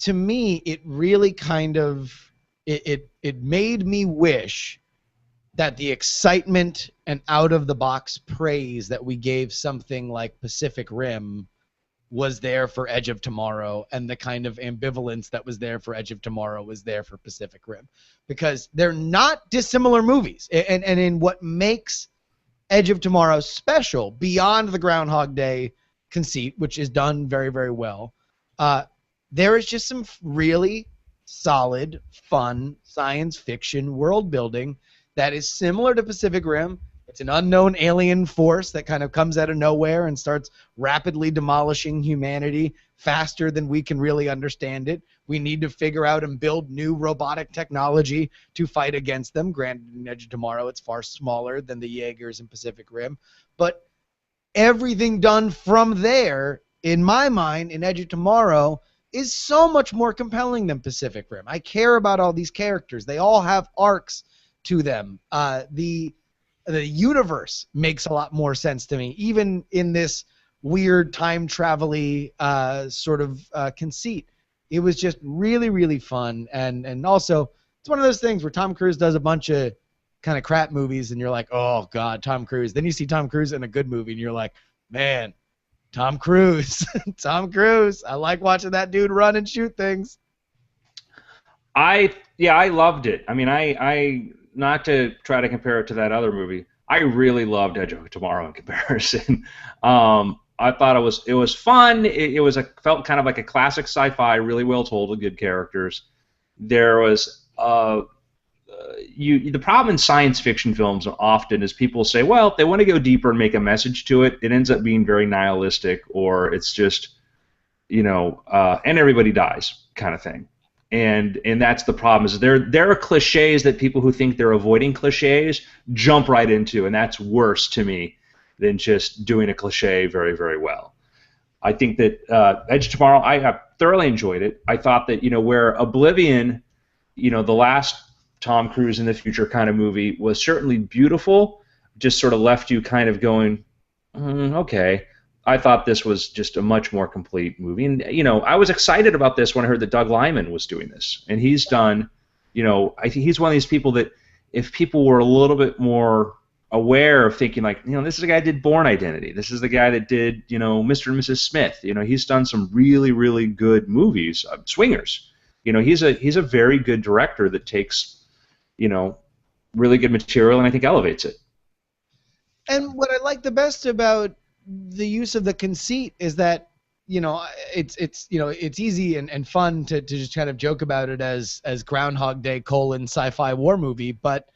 to me, it really kind of it made me wish that the excitement and out of the box praise that we gave something like Pacific Rim was there for Edge of Tomorrow, and the kind of ambivalence that was there for Edge of Tomorrow was there for Pacific Rim, because they're not dissimilar movies. And in what makes Edge of Tomorrow special, beyond the Groundhog Day conceit, which is done very, very well, there is just some really solid, fun science fiction world building that is similar to Pacific Rim. It's an unknown alien force that kind of comes out of nowhere and starts rapidly demolishing humanity faster than we can really understand it. We need to figure out and build new robotic technology to fight against them. Granted, in Edge of Tomorrow, it's far smaller than the Jaegers in Pacific Rim. But everything done from there, in my mind, in Edge of Tomorrow, is so much more compelling than Pacific Rim. I care about all these characters. They all have arcs to them. The universe makes a lot more sense to me, even in this weird time travel-y sort of conceit. It was just really, really fun, and also it's one of those things where Tom Cruise does a bunch of kind of crap movies, and you're like, oh God, Tom Cruise. Then you see Tom Cruise in a good movie, and you're like, man, Tom Cruise, Tom Cruise. I like watching that dude run and shoot things. I loved it. I mean, I not to try to compare it to that other movie. I really loved Edge of Tomorrow in comparison. I thought it was fun. It felt kind of like a classic sci-fi, really well told with good characters. There was the problem in science fiction films often is people say, well, if they want to go deeper and make a message to it, it ends up being very nihilistic, or it's just, and everybody dies kind of thing. And that's the problem, is there are cliches that people who think they're avoiding cliches jump right into, and that's worse to me than just doing a cliche very, very well. I think that Edge of Tomorrow, I thoroughly enjoyed it. I thought that, where Oblivion, the last Tom Cruise in the future kind of movie, was certainly beautiful, just sort of left you kind of going, okay. I thought this was just a much more complete movie. And, I was excited about this when I heard that Doug Liman was doing this. And he's done, I think he's one of these people that if people were a little bit more aware of thinking like, this is the guy that did Bourne Identity. This is the guy that did, Mr. and Mrs. Smith. He's done some really, really good movies. Swingers. He's a very good director that takes, really good material and I think elevates it. And what I like the best about the use of the conceit is that it's easy and fun to just kind of joke about it as Groundhog Day : sci-fi war movie, but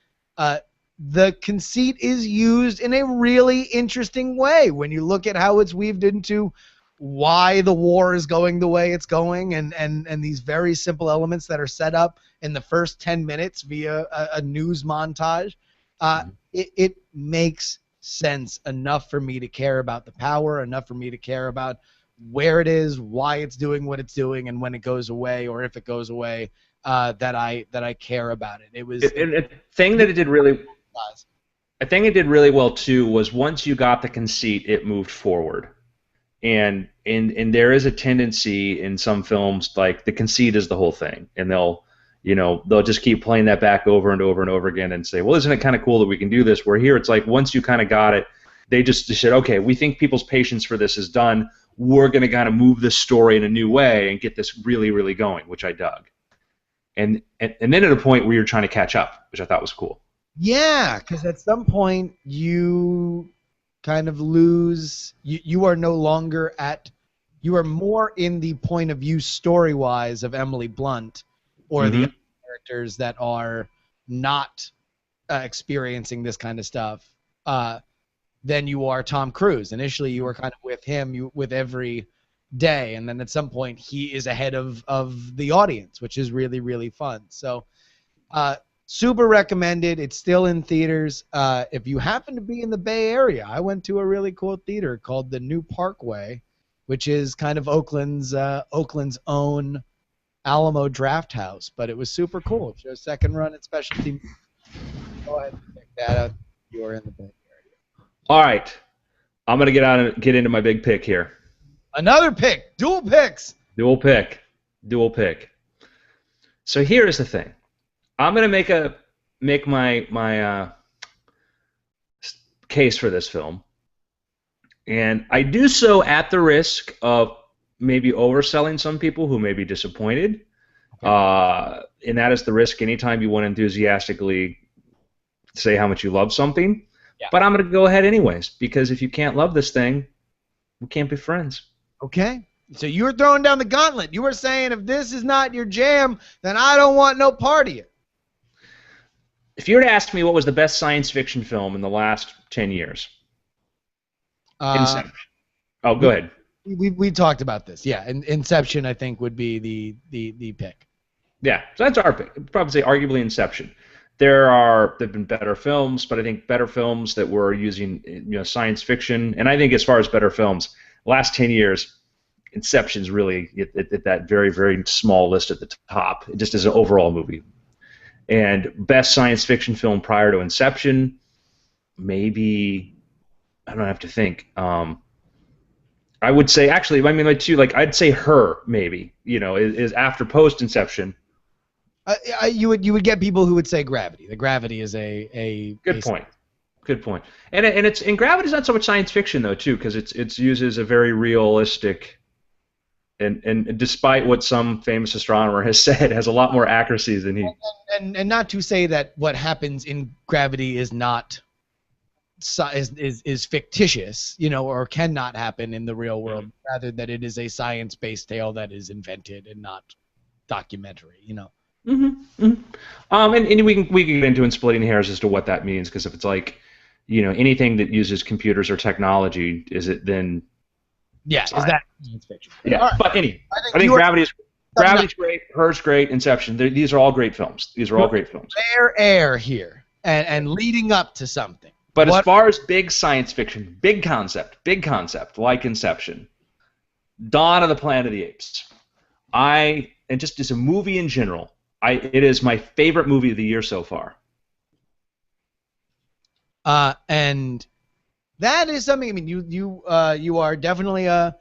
the conceit is used in a really interesting way when you look at how it's weaved into why the war is going the way it's going, and these very simple elements that are set up in the first 10 minutes via a news montage. It makes sense enough for me to care about the power, enough for me to care about where it is, why it's doing what it's doing, and when it goes away, or if it goes away, that I care about it. It was a thing that it did really. I think it did really well too was once you got the conceit, it moved forward, and and there is a tendency in some films, like the conceit is the whole thing, and they'll just keep playing that back over and over and over again and say, well, isn't it kind of cool that we can do this? Where here it's like once you kind of got it, they said, okay, we think people's patience for this is done. We're going to kind of move this story in a new way and get this really, really going, which I dug. And then at a point where you're trying to catch up, which I thought was cool. Yeah, because at some point you kind of lose. You are no longer at. You are more in the point of view story-wise of Emily Blunt or the characters that are not experiencing this kind of stuff than you are Tom Cruise. Initially, you were kind of with him with every day, and then at some point he is ahead of the audience, which is really, really fun. So super recommended. It's still in theaters. If you happen to be in the Bay Area, I went to a really cool theater called the New Parkway, which is kind of Oakland's own Alamo Draft House, but it was super cool. It shows second run and specialty. Go ahead and check that out. You're in the Bay Area. All right, I'm gonna get into my big pick here. Another pick, dual picks. Dual pick. So here is the thing. I'm gonna make my case for this film, and I do so at the risk of maybe overselling some people who may be disappointed. And that is the risk anytime you want to enthusiastically say how much you love something. Yeah. But I'm going to go ahead anyways, because if you can't love this thing, we can't be friends. Okay. So you were throwing down the gauntlet. You were saying if this is not your jam, then I don't want no part of you. If you were to ask me what was the best science fiction film in the last 10 years, Inception. Oh, go ahead. We talked about this. Yeah, and Inception I think would be the pick. Yeah, so that's our pick. I'd probably say arguably Inception. There've been better films, but I think better films that were using science fiction, and I think as far as better films, last 10 years, Inception's really at that very, very small list at the top, just as an overall movie. And best science fiction film prior to Inception, maybe, I don't have to think. I would say, actually, I mean, I'd say Her, maybe, is after post-Inception. You would get people who would say Gravity. The Gravity is a good point. Good point. And Gravity's not so much science fiction though too, because it uses a very realistic, and despite what some famous astronomer has said, has a lot more accuracy than he. And not to say that what happens in Gravity is not is fictitious, or cannot happen in the real world. Rather that it is a science-based tale that is invented and not documentary. And we can get into in splitting hairs as to what that means, because if it's like, anything that uses computers or technology, is it then? Yeah, is that science fiction? Yeah, right. But anyway, I think Gravity's great, Her's great, Inception. These are all great films. Rare air here, and leading up to something. But as far as big science fiction, big concept like Inception, Dawn of the Planet of the Apes, and just as a movie in general, it is my favorite movie of the year so far. And that is something. I mean, you are definitely a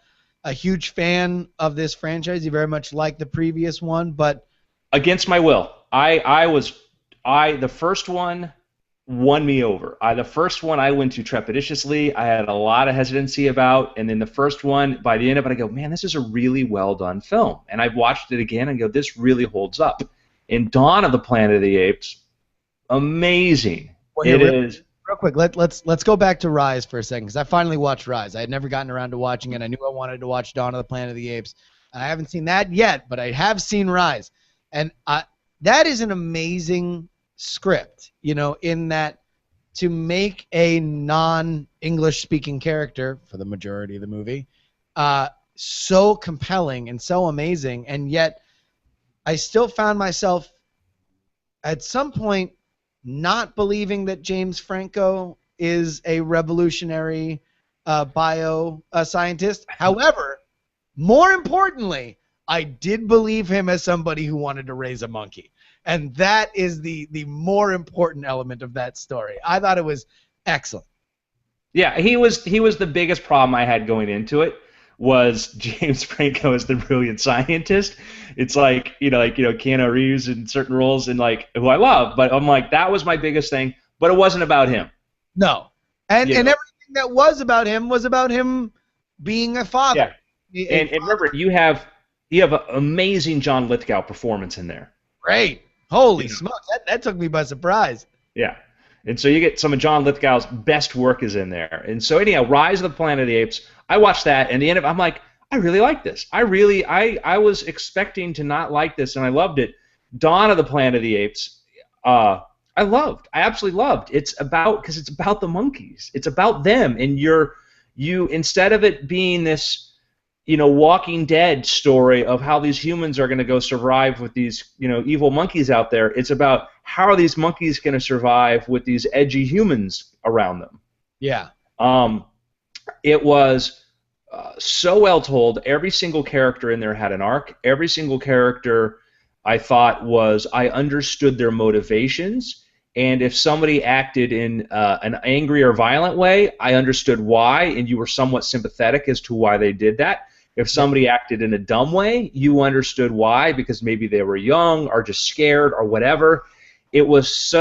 huge fan of this franchise. You very much like the previous one, but against my will, the first one won me over. The first one I went to trepidatiously. I had a lot of hesitancy about, and then the first one, by the end of it, I go, man, this is a really well done film. And I've watched it again and go, this really holds up. In Dawn of the Planet of the Apes, amazing. Well, it is. Real quick, let's go back to Rise for a second, because I finally watched Rise. I had never gotten around to watching it. I knew I wanted to watch Dawn of the Planet of the Apes. And I haven't seen that yet, but I have seen Rise. And that is an amazing script, in that to make a non-English speaking character for the majority of the movie so compelling and so amazing, and yet I still found myself at some point not believing that James Franco is a revolutionary scientist. However, more importantly, I did believe him as somebody who wanted to raise a monkey. And that is the more important element of that story. I thought it was excellent. Yeah, he was the biggest problem I had going into it, was James Franco as the brilliant scientist. It's like Keanu Reeves in certain roles and like who I love, but I'm like that was my biggest thing. But it wasn't about him. No, and You know, everything that was about him being a father. yeah. And remember, you have an amazing John Lithgow performance in there. Great. Holy You know, smokes, that took me by surprise. yeah. And so you get some of John Lithgow's best work is in there. And so anyhow, Rise of the Planet of the Apes, I watched that and the end of I'm like, I really like this. I was expecting to not like this and I loved it. Dawn of the Planet of the Apes, I loved. I absolutely loved. Because it's about the monkeys. It's about them and you instead of it being this Walking Dead story of how these humans are going to go survive with these, evil monkeys out there. It's about how are these monkeys going to survive with these edgy humans around them. Yeah. It was so well told. Every single character in there had an arc. Every single character I thought I understood their motivations. And if somebody acted in an angry or violent way, I understood why, and you were somewhat sympathetic as to why they did that. If somebody acted in a dumb way, you understood why, because maybe they were young or just scared or whatever. It was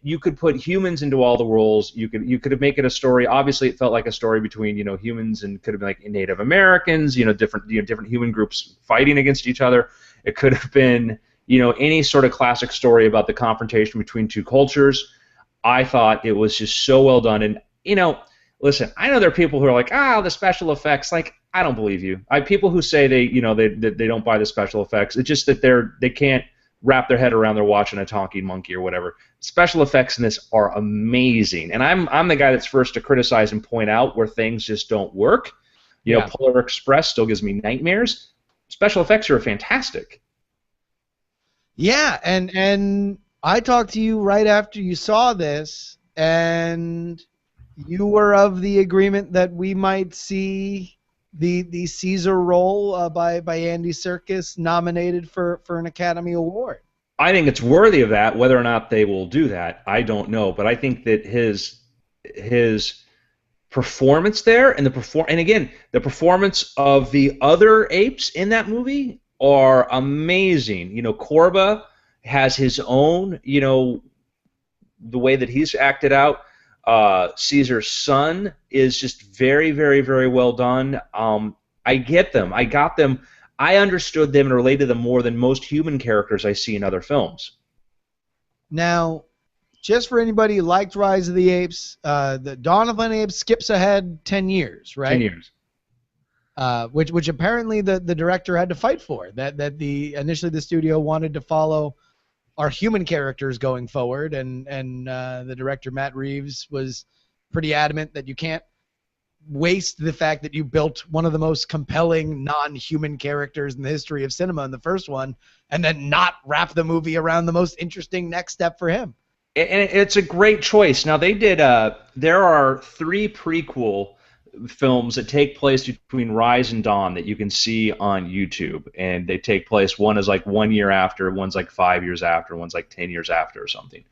you could put humans into all the roles. You could make it a story. Obviously, it felt like a story between humans and could have been like Native Americans, different human groups fighting against each other. It could have been any sort of classic story about the confrontation between two cultures. I thought it was just so well done. And listen, I know there are people who are like, the special effects. Like, I don't believe you. People who say they don't buy the special effects. It's just that they can't wrap their head around they're watching a talking monkey or whatever. Special effects in this are amazing, and I'm the guy that's first to criticize and point out where things just don't work. Polar Express still gives me nightmares. Special effects are fantastic. Yeah, and I talked to you right after you saw this, and you were of the agreement that we might see the Caesar role by Andy Serkis nominated for an Academy Award. I think it's worthy of that. Whether or not they will do that, I don't know. But I think that his performance there and the performance of the other apes in that movie are amazing. Korba has his own, the way that he's acted out. Caesar's son is just very, very, very well done. I get them. I got them. I understood them and related to them more than most human characters I see in other films. Now, just for anybody who liked Rise of the Apes, the Dawn of the Planet of the Apes skips ahead 10 years, right? 10 years. Which apparently the director had to fight for. Initially the studio wanted to follow our human characters going forward, and the director Matt Reeves was pretty adamant that you can't waste the fact that you built one of the most compelling non-human characters in the history of cinema in the first one, and then not wrap the movie around the most interesting next step for him. And it's a great choice. Now they did. There are 3 prequel films that take place between Rise and Dawn that you can see on YouTube, and they take place. One is like 1 year after, one's like 5 years after, one's like 10 years after or something.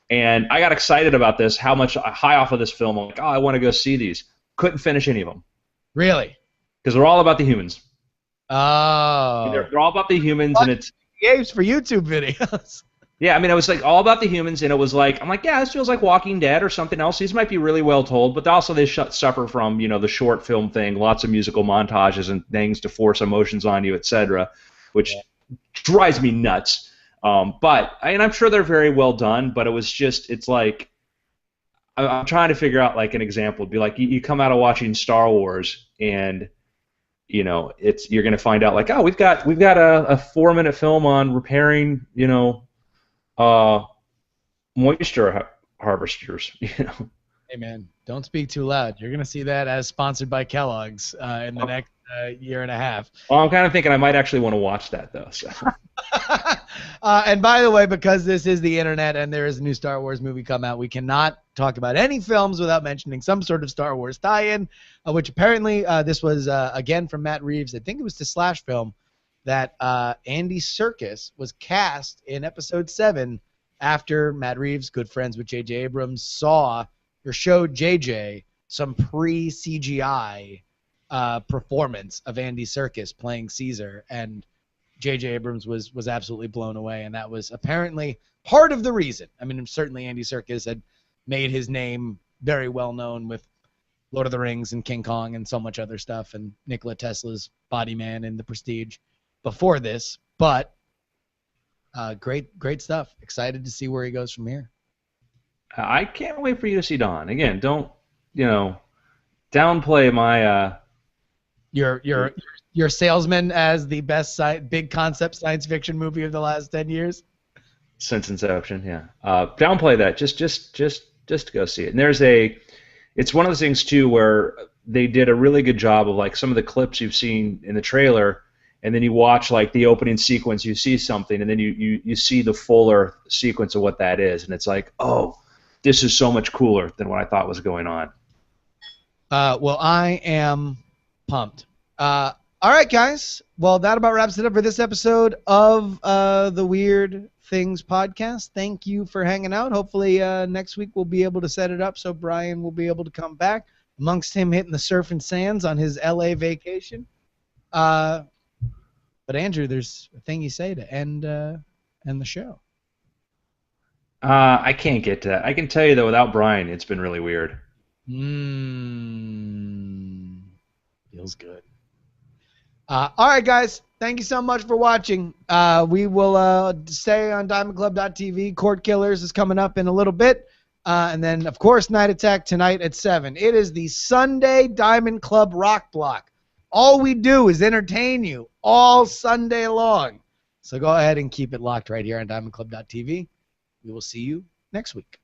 And I got excited about this. How much high off of this film? I'm like, I want to go see these. Couldn't finish any of them. Really? Because they're all about the humans. Oh. They're all about the humans, and it's games for YouTube videos. Yeah, I mean, it was like all about the humans, and it was like, I'm like, yeah, this feels like Walking Dead or something else. These might be really well told, but also they suffer from, the short film thing, lots of musical montages and things to force emotions on you, etc., which drives me nuts. But I'm sure they're very well done, but it was just, it's like, I'm trying to figure out like an example. It'd be like you come out of watching Star Wars, and you're gonna find out like, we've got a 4-minute film on repairing, moisture harvesters. Hey man, don't speak too loud. You're gonna see that as sponsored by Kellogg's in the next year and a half. Well, I'm kind of thinking I might actually want to watch that though. So. And by the way, because this is the internet and there is a new Star Wars movie come out, we cannot talk about any films without mentioning some sort of Star Wars tie-in, which apparently this was again from Matt Reeves. I think it was to Slash Film that Andy Serkis was cast in Episode 7 after Matt Reeves, good friends with J.J. Abrams, showed J.J. some pre-CGI performance of Andy Serkis playing Caesar, and J.J. Abrams was absolutely blown away, and that was apparently part of the reason. I mean, certainly Andy Serkis had made his name very well known with Lord of the Rings and King Kong and so much other stuff, and Nikola Tesla's Body Man and The Prestige before this, but great stuff. Excited to see where he goes from here. I can't wait for you to see Dawn. Again, don't downplay my your salesman as the best big concept science fiction movie of the last 10 years since Inception. Yeah, downplay that. Just go see it. And it's one of those things too where they did a really good job of like some of the clips you've seen in the trailer, and then you watch like the opening sequence, you see something, and then you see the fuller sequence of what that is, and it's like, oh, this is so much cooler than what I thought was going on. Well, I am pumped. All right, guys. Well, that about wraps it up for this episode of the Weird Things podcast. Thank you for hanging out. Hopefully next week we'll be able to set it up so Brian will be able to come back amongst him hitting the surf and sands on his LA vacation. But Andrew, there's a thing you say to end the show. I can't get to that. I can tell you though, without Brian, it's been really weird. Feels good. All right, guys. Thank you so much for watching. We will stay on DiamondClub.tv. Court Killers is coming up in a little bit. And then, of course, Night Attack tonight at 7. It is the Sunday Diamond Club Rock Block. All we do is entertain you all Sunday long. So go ahead and keep it locked right here on DiamondClub.tv. We will see you next week.